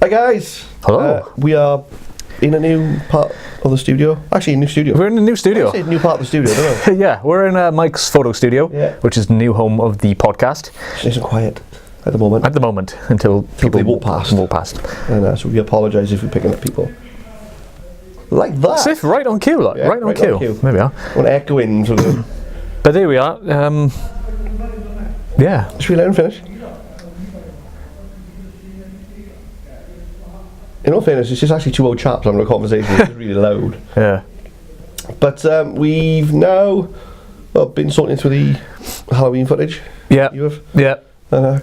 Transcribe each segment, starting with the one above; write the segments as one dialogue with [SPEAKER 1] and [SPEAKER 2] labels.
[SPEAKER 1] Hi guys.
[SPEAKER 2] Hello.
[SPEAKER 1] We are in a new part of the studio. Actually, a new studio.
[SPEAKER 2] We're in a new studio.
[SPEAKER 1] I say new part of the studio, don't I?
[SPEAKER 2] Yeah, we're in Mike's photo studio, which is the new home of the podcast.
[SPEAKER 1] It's nice and quiet at the moment.
[SPEAKER 2] At the moment, until people
[SPEAKER 1] walk past. And so we apologise if we're picking up people. Like that.
[SPEAKER 2] Safe, right on cue, like.
[SPEAKER 1] Yeah,
[SPEAKER 2] right on cue. There we are.
[SPEAKER 1] I want to echo in sort of.
[SPEAKER 2] But there we are. Yeah.
[SPEAKER 1] Should we let him finish? In all fairness, it's just actually two old chaps having a conversation. It's really loud.
[SPEAKER 2] Yeah.
[SPEAKER 1] But we've now been sorting through the Halloween footage.
[SPEAKER 2] Yeah.
[SPEAKER 1] You have?
[SPEAKER 2] Yeah.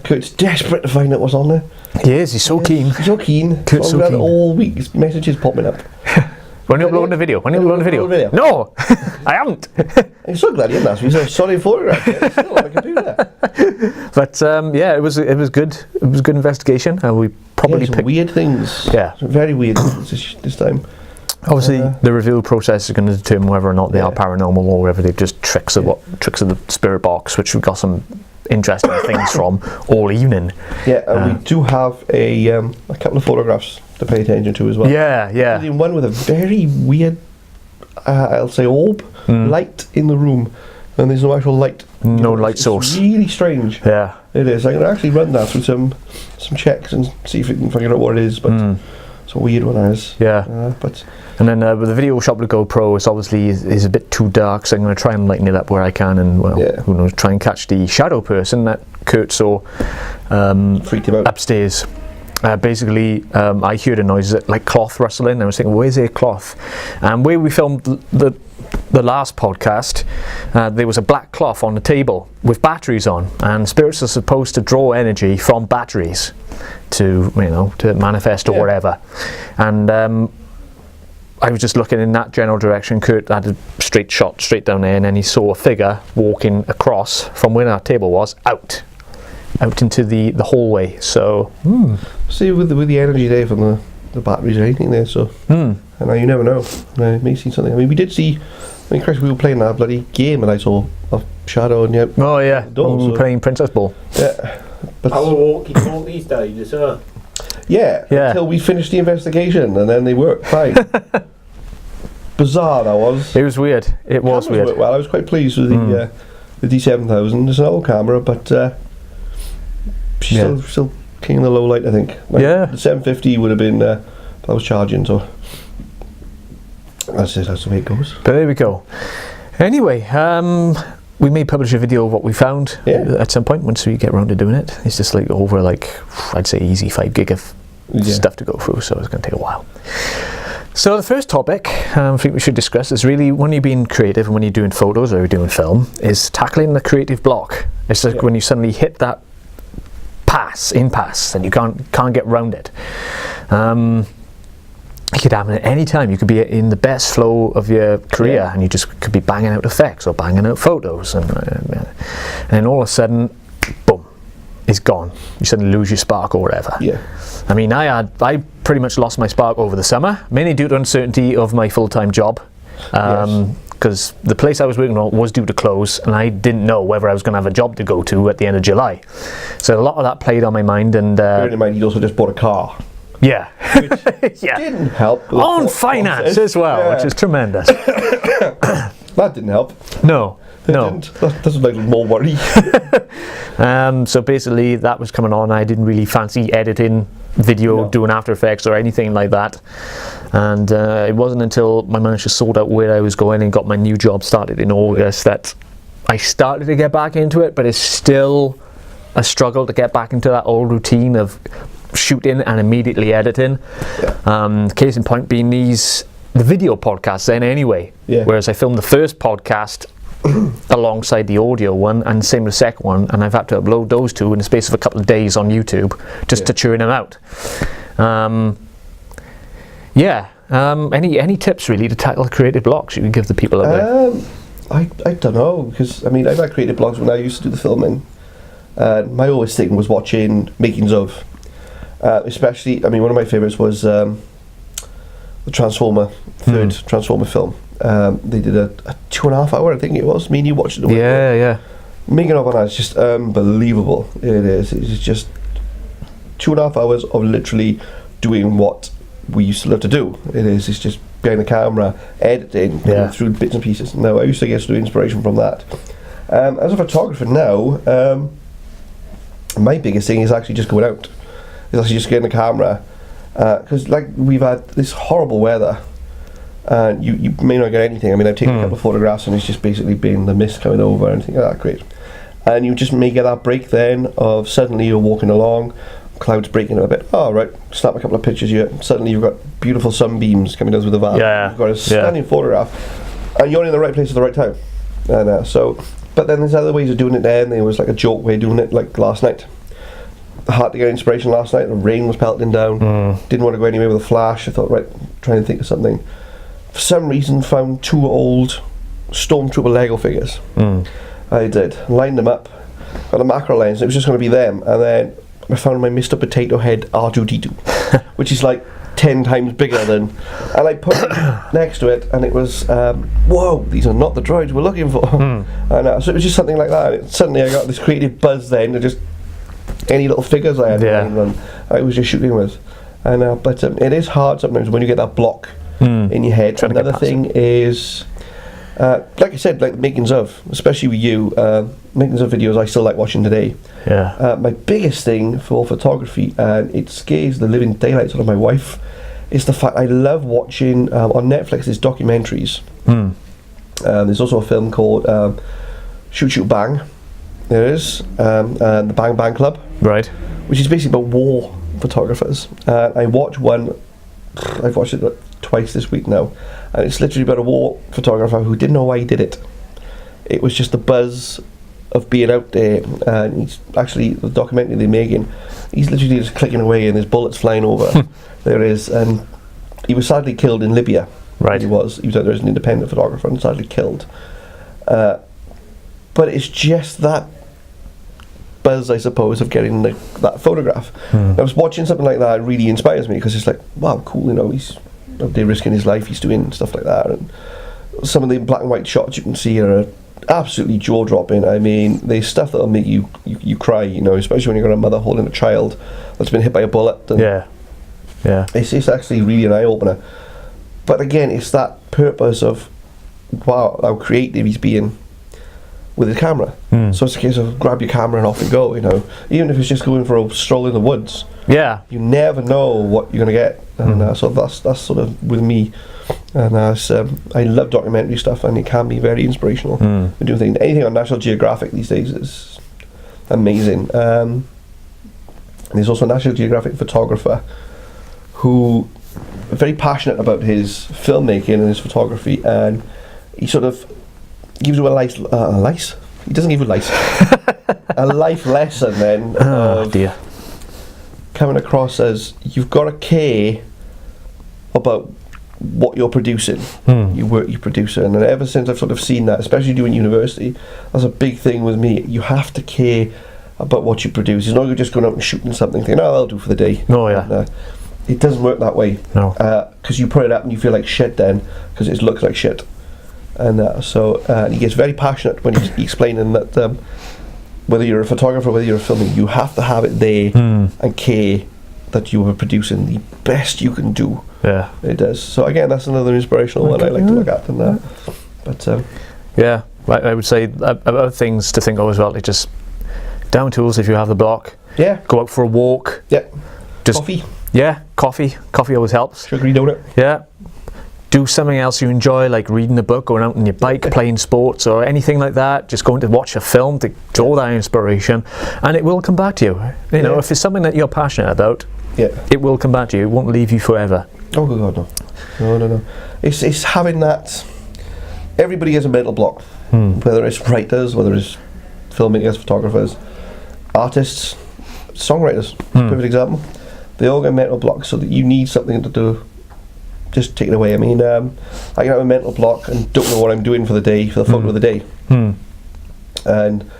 [SPEAKER 1] Kurt's desperate to find out what's on there.
[SPEAKER 2] He is. He's so keen.
[SPEAKER 1] He's so keen.
[SPEAKER 2] Kurt's so keen.
[SPEAKER 1] All week, his messages popping up.
[SPEAKER 2] When are you uploading the video? When are you uploading the video? No! I haven't.
[SPEAKER 1] I'm so glad you didn't ask me. So sorry photograph. It's still on the computer.
[SPEAKER 2] But yeah, it was good. It was a good investigation. We probably
[SPEAKER 1] some
[SPEAKER 2] picked
[SPEAKER 1] weird things.
[SPEAKER 2] Yeah.
[SPEAKER 1] Some very weird things this time.
[SPEAKER 2] Obviously, the reveal process is going to determine whether or not they are paranormal or whether they're just tricks of the spirit box, which we've got some interesting things from all evening.
[SPEAKER 1] Yeah, and we do have a couple of photographs to pay attention to as well.
[SPEAKER 2] Yeah.
[SPEAKER 1] One with a very weird, I'll say, orb light in the room, and there's no actual light.
[SPEAKER 2] No light source.
[SPEAKER 1] It's really strange.
[SPEAKER 2] Yeah,
[SPEAKER 1] it is. I'm going to actually run that through some checks and see if we can figure out what it is. But it's a weird one, as
[SPEAKER 2] And then with the video shot with the GoPro, it's obviously is a bit too dark, so I'm going to try and lighten it up where I can, and who knows, try and catch the shadow person that Kurt saw
[SPEAKER 1] freaked him out
[SPEAKER 2] upstairs. Basically, I heard a noise like cloth rustling, and I was thinking, where's a cloth? And where we filmed the last podcast, there was a black cloth on the table with batteries on, and spirits are supposed to draw energy from batteries to manifest or whatever. And I was just looking in that general direction. Kurt had a straight shot straight down there, and then he saw a figure walking across from where that table was out into the hallway. So
[SPEAKER 1] see with the energy there from the batteries or anything there. So and now you never know. It may see something. I mean, we did see. I mean, Chris, we were playing that bloody game, and I saw a shadow in the door,
[SPEAKER 2] playing Princess Ball.
[SPEAKER 1] Yeah, but
[SPEAKER 3] I will walk these days,
[SPEAKER 1] yeah, until we finished the investigation, and then they worked fine. Bizarre that was.
[SPEAKER 2] It was weird. It was weird.
[SPEAKER 1] Well, I was quite pleased with the D7000. It's an old camera, but she's still king of the low light, I think. The 750 would have been that was charging, so that's the way it goes.
[SPEAKER 2] But there we go. Anyway, we may publish a video of what we found at some point once we get around to doing it. It's just like over I'd say easy 5 gig of stuff to go through, so it's going to take a while. So the first topic I think we should discuss is really when you're being creative and when you're doing photos or you're doing film is tackling the creative block. It's like when you suddenly hit that impasse and you can't get around it. It could happen at any time. You could be in the best flow of your career and you just could be banging out effects or banging out photos, and then all of a sudden, boom, it's gone. You suddenly lose your spark or whatever. I mean, I pretty much lost my spark over the summer, mainly due to uncertainty of my full-time job. Because the place I was working on was due to close, and I didn't know whether I was going to have a job to go to at the end of July. So a lot of that played on my mind. And
[SPEAKER 1] bearing in mind, you'd also just bought a car.
[SPEAKER 2] Yeah.
[SPEAKER 1] Which didn't help.
[SPEAKER 2] On finance as well, which is tremendous.
[SPEAKER 1] That didn't help.
[SPEAKER 2] No.
[SPEAKER 1] That's like more worry.
[SPEAKER 2] So basically, that was coming on. I didn't really fancy editing video, doing After Effects or anything like that. And it wasn't until I managed to sort out where I was going and got my new job started in August that I started to get back into it, but it's still a struggle to get back into that old routine of shooting and immediately editing. Case in point being the video podcasts then anyway. Whereas I filmed the first podcast alongside the audio one, and same with the second one, and I've had to upload those two in the space of a couple of days on YouTube just to churn them out. Any tips really to tackle creative blocks you can give the people out there?
[SPEAKER 1] I don't know, because I mean I've had creative blocks when I used to do the filming. My always thing was watching makings of, especially, I mean, one of my favourites was the Transformer, third Transformer film. They did a 2.5 hour, I think it was. Me and you watched it. Making of on that is just unbelievable. It is. It's just 2.5 hours of literally doing what we used to love to do. It's just behind the camera, editing, going through bits and pieces. Now, I used to get inspiration from that. As a photographer now, my biggest thing is actually just going out. It's actually just getting the camera. Because like we've had this horrible weather, and you may not get anything. I mean, I've taken a couple of photographs and it's just basically been the mist coming over and things like that. Great. And you just may get that break then of suddenly you're walking along, clouds breaking a bit. Oh, right, snap a couple of pictures here. Suddenly you've got beautiful sunbeams coming down through the valley. You've got a stunning photograph, and you're in the right place at the right time. And but then there's other ways of doing it. Then there was like a joke way of doing it, like last night. Hard to get inspiration last night. The rain was pelting down. Didn't want to go anywhere with a flash. I thought, right, try and think of something. For some reason, found 2 old Stormtrooper Lego figures. I did. Lined them up. Got a macro lens. It was just going to be them. And then I found my Mr. Potato Head R2-D2, which is like 10 times bigger than. And I put it next to it, and it was, whoa, these are not the droids we're looking for. And so it was just something like that. And suddenly I got this creative buzz then to just any little figures I had and I was just shooting with. And but it is hard sometimes when you get that block in your head. Another thing is, like I said, like the makings of, especially with you, makings of videos I still like watching today. My biggest thing for photography, and it scares the living daylights out of my wife, is the fact I love watching on Netflix there's documentaries. There's also a film called Shoot Shoot Bang. There is the Bang Bang Club, right? Which is basically about war photographers. I watched one. I've watched it twice this week now, and it's literally about a war photographer who didn't know why he did it. It was just the buzz of being out there, and he's actually the documentary they're making. He's literally just clicking away, and there's bullets flying over. There is, and he was sadly killed in Libya. Right, he was out there as an independent photographer and sadly killed. But it's just that buzz, I suppose, of getting that photograph. I was watching something like that. It really inspires me because it's like, wow, cool. You know, he's out there risking his life. He's doing stuff like that, and some of the black and white shots you can see are absolutely jaw dropping. I mean, there's stuff that'll make you cry. You know, especially when you've got a mother holding a child that's been hit by a bullet. And it's actually really an eye opener. But again, it's that purpose of wow, how creative he's being with his camera. So it's a case of grab your camera and off you go, you know. Even if it's just going for a stroll in the woods. You never know what you're going to get. And so that's sort of with me. And I love documentary stuff, and it can be very inspirational. I do think anything on National Geographic these days is amazing. There's also a National Geographic photographer who is very passionate about his filmmaking and his photography, and he sort of gives you a life. He doesn't give you a life lesson then. Dear. Coming across as you've got to care about what you're producing, you work you produce it. And ever since I've sort of seen that, especially doing university, that's a big thing with me. You have to care about what you produce. It's not you're just going out and shooting something thinking, oh, that'll do for the day. And, it doesn't work that way. Because you put it up and you feel like shit then, because it looks like shit. And so he gets very passionate when he's explaining that whether you're a photographer, whether you're filming, you have to have it there and care that you are producing the best you can do. It does. So again, that's another inspirational one I like to look at. And but I would say other things to think of as well. It's just down tools if you have the block. Go out for a walk. Just coffee. Coffee always helps. Sugary donut. Do something else you enjoy, like reading a book, going out on your bike, playing sports, or anything like that. Just going to watch a film to draw that inspiration, and it will come back to you. You know, if it's something that you're passionate about, it will come back to you. It won't leave you forever. Oh God, no. It's having that. Everybody has a mental block, whether it's writers, whether it's filmmakers, photographers, artists, songwriters. Perfect example. They all get mental blocks, so that you need something to do. Just take it away. I mean, I can have a mental block and don't know what I'm doing for the day, for the photo of the day. And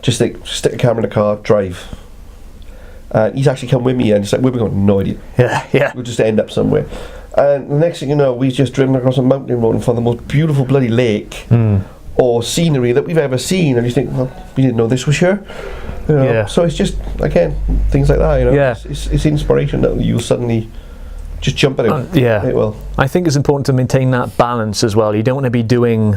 [SPEAKER 1] just stick a camera in the car, drive. He's actually come with me, and it's like, we've got no idea. We'll just end up somewhere. And the next thing you know, we've just driven across a mountain road and found the most beautiful bloody lake or scenery that we've ever seen. And you think, well, we didn't know this was here. You know? So it's just, again, things like that, you know. It's inspiration that you'll suddenly just jump at it.
[SPEAKER 2] Yeah.
[SPEAKER 1] It will.
[SPEAKER 2] I think it's important to maintain that balance as well. You don't want to be doing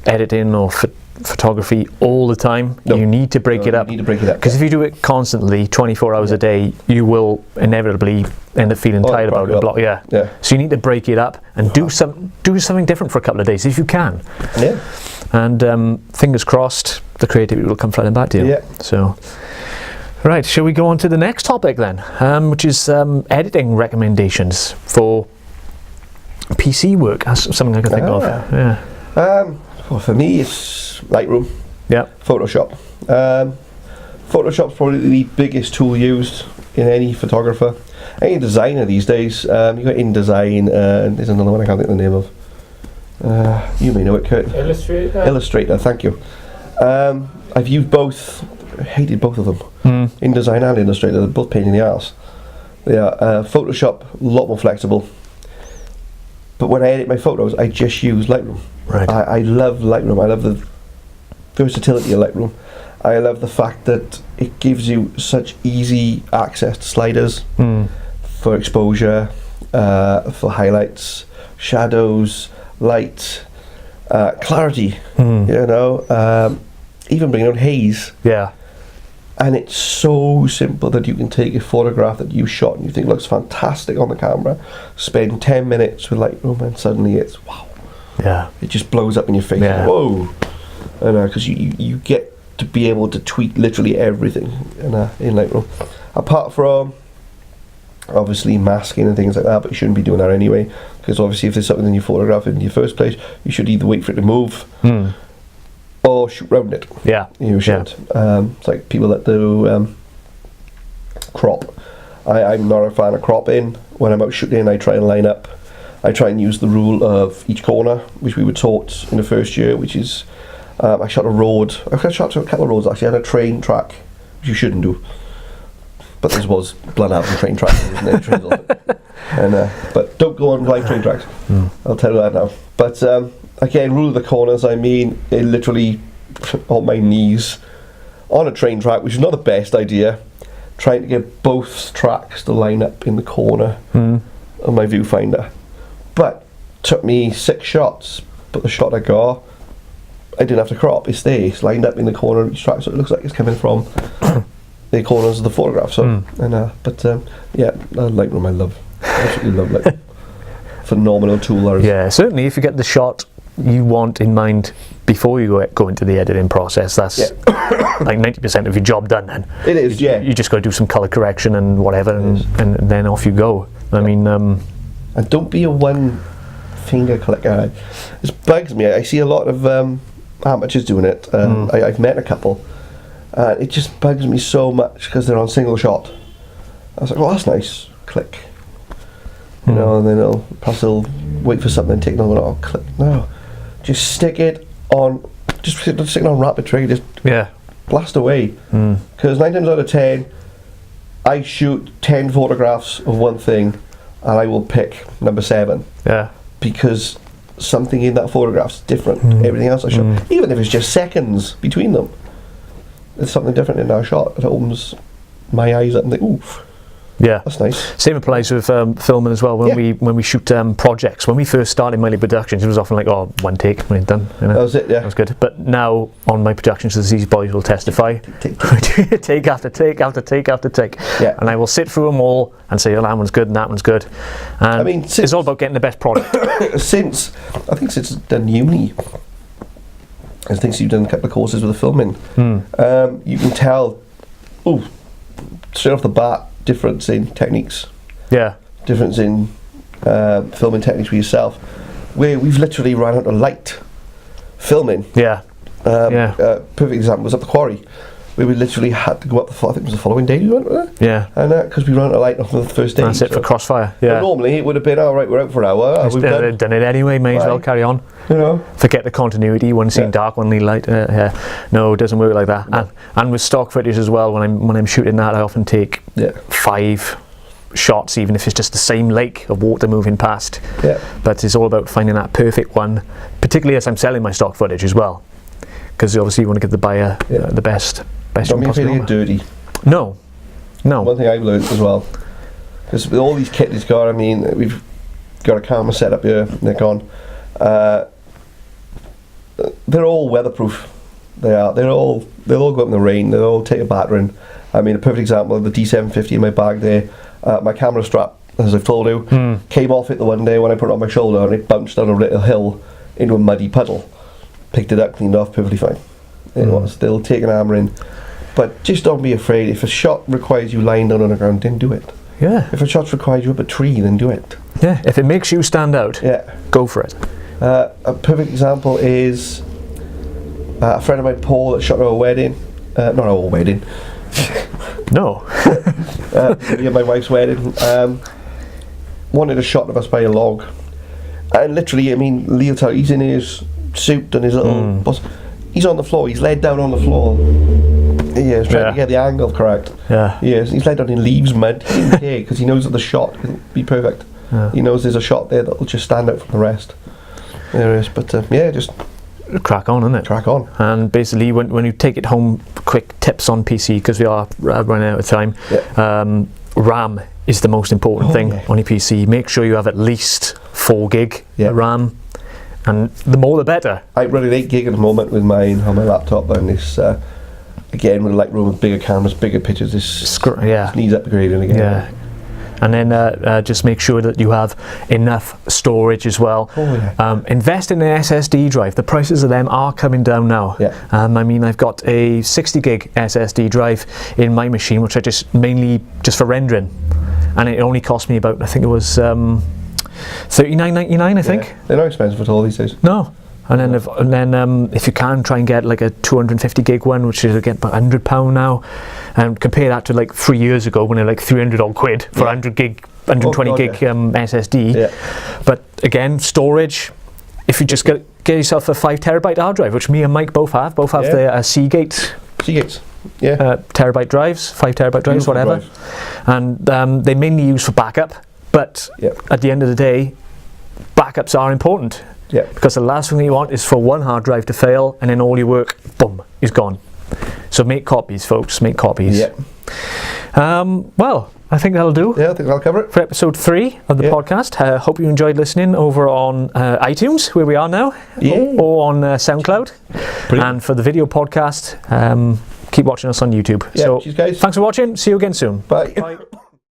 [SPEAKER 2] editing or photography all the time.
[SPEAKER 1] No.
[SPEAKER 2] You need to break it up.
[SPEAKER 1] You need to break it up.
[SPEAKER 2] Because if you do it constantly, 24 hours a day, you will inevitably end up feeling tired about it.
[SPEAKER 1] Yeah.
[SPEAKER 2] So you need to break it up and do something different for a couple of days if you can.
[SPEAKER 1] Yeah.
[SPEAKER 2] And fingers crossed, the creativity will come flooding back to you.
[SPEAKER 1] Yeah.
[SPEAKER 2] So, right, shall we go on to the next topic then, which is editing recommendations for PC work? That's something I can think of. Yeah.
[SPEAKER 1] Well, for me, it's Lightroom,
[SPEAKER 2] Yeah.
[SPEAKER 1] Photoshop. Photoshop's probably the biggest tool used in any photographer, any designer these days. You've got InDesign, and there's another one I can't think of the name of. You may know it, Kurt. Illustrator, thank you. I've used both, hated both of them. InDesign and Illustrator, they're both pain in the arse. They are. Photoshop, a lot more flexible. But when I edit my photos, I just use Lightroom.
[SPEAKER 2] Right.
[SPEAKER 1] I love Lightroom. I love the versatility of Lightroom. I love the fact that it gives you such easy access to sliders for exposure, for highlights, shadows, light, clarity, you know, even bringing out haze.
[SPEAKER 2] Yeah.
[SPEAKER 1] And it's so simple that you can take a photograph that you shot and you think looks fantastic on the camera, spend 10 minutes with Lightroom, and suddenly it's wow.
[SPEAKER 2] Yeah.
[SPEAKER 1] It just blows up in your face.
[SPEAKER 2] Yeah.
[SPEAKER 1] Whoa. And because you get to be able to tweak literally everything in Lightroom. Apart from obviously masking and things like that, but you shouldn't be doing that anyway, because obviously if there's something in your photograph in your first place, you should either wait for it to move or shoot round it.
[SPEAKER 2] Yeah.
[SPEAKER 1] You should. It's like people that do crop. I'm not a fan of cropping. When I'm out shooting, I try and line up. I try and use the rule of each corner, which we were taught in the first year, which is I shot a road. I shot a couple of roads actually, and a train track, which you shouldn't do. But this was Blenheim train track, wasn't it? Trains on it. And but don't go on blind train tracks. I'll tell you that now. But again, rule of the corners. I mean, it literally on my knees on a train track, which is not the best idea. Trying to get both tracks to line up in the corner of my viewfinder, but took me 6 shots. But the shot I got, I didn't have to crop. It's there. It's lined up in the corner of each track, so it looks like it's coming from the corners of the photograph. So, yeah, Lightroom I love. I absolutely love Lightroom. Phenomenal tool. There is.
[SPEAKER 2] Yeah, certainly if you get the shot you want in mind before you go into the editing process, that's like 90% of your job done then.
[SPEAKER 1] It is, yeah.
[SPEAKER 2] You just got to do some colour correction and whatever, and then off you go. I mean... and
[SPEAKER 1] don't be a one finger clicker. It bugs me. I see a lot of amateurs doing it. I've met a couple. It just bugs me so much because they're on single shot. I was like, well, that's nice. Click. You know, and then they'll wait for something and take another one. Oh, click. No. Just stick it on. Just stick it on rapid trigger. Just blast away. Because 9 times out of 10, I shoot 10 photographs of one thing, and I will pick number 7.
[SPEAKER 2] Yeah.
[SPEAKER 1] Because something in that photograph's different. Everything else I shot, even if it's just seconds between them, there's something different in that shot. It opens my eyes up and think, ooh.
[SPEAKER 2] Yeah,
[SPEAKER 1] that's nice.
[SPEAKER 2] Same applies with filming as well. When we shoot projects, when we first started my productions, it was often like, oh, one take, when it's done. You know?
[SPEAKER 1] That was it. Yeah,
[SPEAKER 2] that was good. But now on my productions, as these boys will testify, take after take after take after take.
[SPEAKER 1] Yeah.
[SPEAKER 2] And I will sit through them all and say, oh, that one's good and that one's good. And I mean, it's all about getting the best product.
[SPEAKER 1] Since I've done uni, I think you've done a couple of courses with the filming. You can tell, straight off the bat, difference in techniques. Yeah. Difference in filming techniques with yourself. Where we've literally run out of light filming.
[SPEAKER 2] Yeah.
[SPEAKER 1] Perfect example was at the quarry. We literally had to go up I think it was the following day we went there. Yeah. And because we ran out of light off the first day.
[SPEAKER 2] That's it for Crossfire. Yeah.
[SPEAKER 1] Normally it would have been, alright, we're out for an hour.
[SPEAKER 2] We've done it anyway, may as well carry on.
[SPEAKER 1] You know.
[SPEAKER 2] Forget the continuity, one scene dark, one need light. No, it doesn't work like that. No. And with stock footage as well, when I'm shooting that, I often take 5 shots, even if it's just the same lake of water moving past. Yeah. But it's all about finding that perfect one, particularly as I'm selling my stock footage as well. Because obviously you want to give the buyer the best
[SPEAKER 1] Don't be afraid to get dirty.
[SPEAKER 2] No.
[SPEAKER 1] One thing I've learned as well, Because with all these kits he's got, I mean, we've got a camera set up here, Nikon. They're all weatherproof. They are. They'll all go up in the rain. They'll all take a battering. I mean, a perfect example of the D750 in my bag there. My camera strap, as I've told you, came off it the one day when I put it on my shoulder, and it bounced down a little hill into a muddy puddle. Picked it up, cleaned off, perfectly fine. It was still taking hammer in. But just don't be afraid. If a shot requires you lying down on the ground, then do it.
[SPEAKER 2] Yeah.
[SPEAKER 1] If a shot requires you up a tree, then do it.
[SPEAKER 2] Yeah. If it makes you stand out, go for it.
[SPEAKER 1] A perfect example is a friend of mine, Paul, that shot at our wedding. Not our wedding.
[SPEAKER 2] No.
[SPEAKER 1] My wife's wedding. Wanted a shot of us by a log. And literally, I mean, Leo, he's in his suit and his little bus. He's on the floor. He's laid down on the floor. He is trying to get the angle correct.
[SPEAKER 2] Yeah.
[SPEAKER 1] Yes, he's laid down in leaves, mud, because he knows that the shot will be perfect. Yeah. He knows there's a shot there that'll just stand out from the rest. There is, but just
[SPEAKER 2] crack on, isn't it?
[SPEAKER 1] Crack on.
[SPEAKER 2] And basically, when you take it home, quick tips on PC, because we are running out of time. Yeah. RAM is the most important thing on your PC. Make sure you have at least 4 gig RAM, and the more the better. I'm running 8 gig at the moment with mine on my laptop, and this again with a Lightroom with bigger cameras, bigger pictures. This needs upgrading again. Yeah. And then just make sure that you have enough storage as well. Invest in an SSD drive. The prices of them are coming down now. I mean, I've got a 60 gig SSD drive in my machine, which I just mainly for rendering, and it only cost me about, I think it was $39.99. I think
[SPEAKER 1] they're not expensive at all these days.
[SPEAKER 2] No. And then if you can, try and get like a 250 gig one, which is again about £100 now, and compare that to like 3 years ago when they're like 300 odd quid for 100 gig, 120 gig SSD. But again, storage. If you just get yourself a 5 terabyte hard drive, which me and Mike both have the Seagates. Terabyte drives, 5 terabyte drives, whatever. And they mainly use for backup. But at the end of the day, backups are important. Because the last thing you want is for one hard drive to fail and then all your work, boom, is gone. So make copies, folks. Make copies. Well, I think that'll do.
[SPEAKER 1] I think that'll cover it
[SPEAKER 2] for episode 3 of the podcast. Hope you enjoyed listening over on iTunes, where we are now, or on SoundCloud. Brilliant. And for the video podcast, keep watching us on YouTube. So, cheers, guys. Thanks for watching. See you again soon.
[SPEAKER 1] Bye.